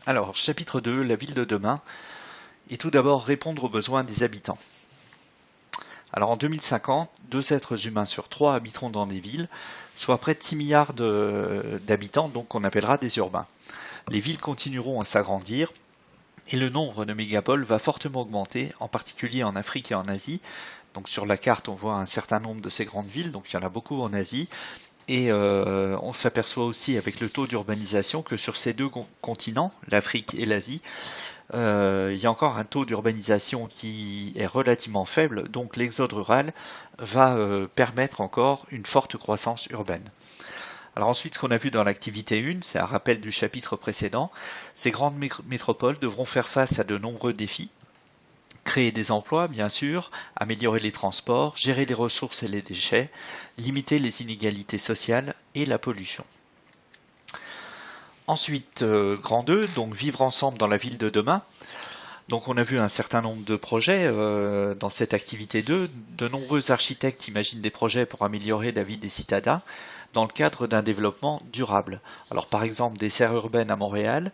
Alors, chapitre 2, la ville de demain, et tout d'abord répondre aux besoins des habitants. Alors en 2050, 2 êtres humains sur 3 habiteront dans des villes, soit près de 6 milliards d'habitants, donc qu'on appellera des urbains. Les villes continueront à s'agrandir, et le nombre de mégapoles va fortement augmenter, en particulier en Afrique et en Asie. Donc sur la carte, on voit un certain nombre de ces grandes villes, donc il y en a beaucoup en Asie. Et on s'aperçoit aussi avec le taux d'urbanisation que sur ces deux continents, l'Afrique et l'Asie, il y a encore un taux d'urbanisation qui est relativement faible, donc l'exode rural va permettre encore une forte croissance urbaine. Alors ensuite, ce qu'on a vu dans l'activité 1, c'est un rappel du chapitre précédent, ces grandes métropoles devront faire face à de nombreux défis. Créer des emplois, bien sûr, améliorer les transports, gérer les ressources et les déchets, limiter les inégalités sociales et la pollution. Ensuite, grand 2, donc vivre ensemble dans la ville de demain. Donc on a vu un certain nombre de projets dans cette activité 2. De nombreux architectes imaginent des projets pour améliorer la vie des citadins dans le cadre d'un développement durable. Alors par exemple des serres urbaines à Montréal,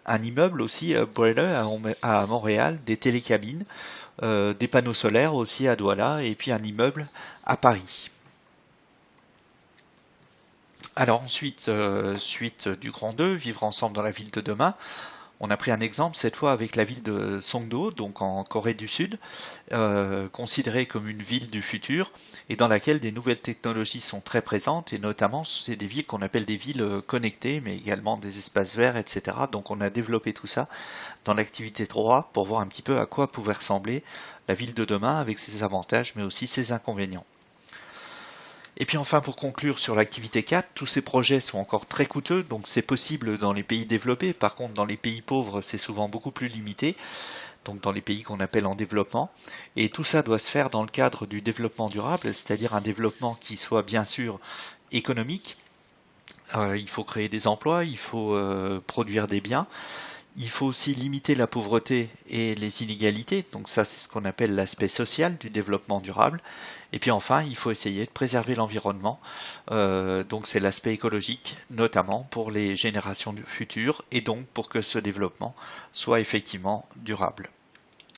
un immeuble aussi, à Montréal, des télécabines, des panneaux solaires aussi à Douala et puis un immeuble à Paris. Alors ensuite, suite du grand 2, vivre ensemble dans la ville de demain. On a pris un exemple cette fois avec la ville de Songdo, donc en Corée du Sud, considérée comme une ville du futur et dans laquelle des nouvelles technologies sont très présentes et notamment c'est des villes qu'on appelle des villes connectées mais également des espaces verts, etc. Donc on a développé tout ça dans l'activité 3 pour voir un petit peu à quoi pouvait ressembler la ville de demain avec ses avantages mais aussi ses inconvénients. Et puis enfin pour conclure sur l'activité 4, tous ces projets sont encore très coûteux, donc c'est possible dans les pays développés, par contre dans les pays pauvres c'est souvent beaucoup plus limité, donc dans les pays qu'on appelle en développement, et tout ça doit se faire dans le cadre du développement durable, c'est-à-dire un développement qui soit bien sûr économique, il faut créer des emplois, il faut produire des biens, il faut aussi limiter la pauvreté et les inégalités, donc ça c'est ce qu'on appelle l'aspect social du développement durable. Et puis enfin, il faut essayer de préserver l'environnement, donc c'est l'aspect écologique, notamment pour les générations futures, et donc pour que ce développement soit effectivement durable.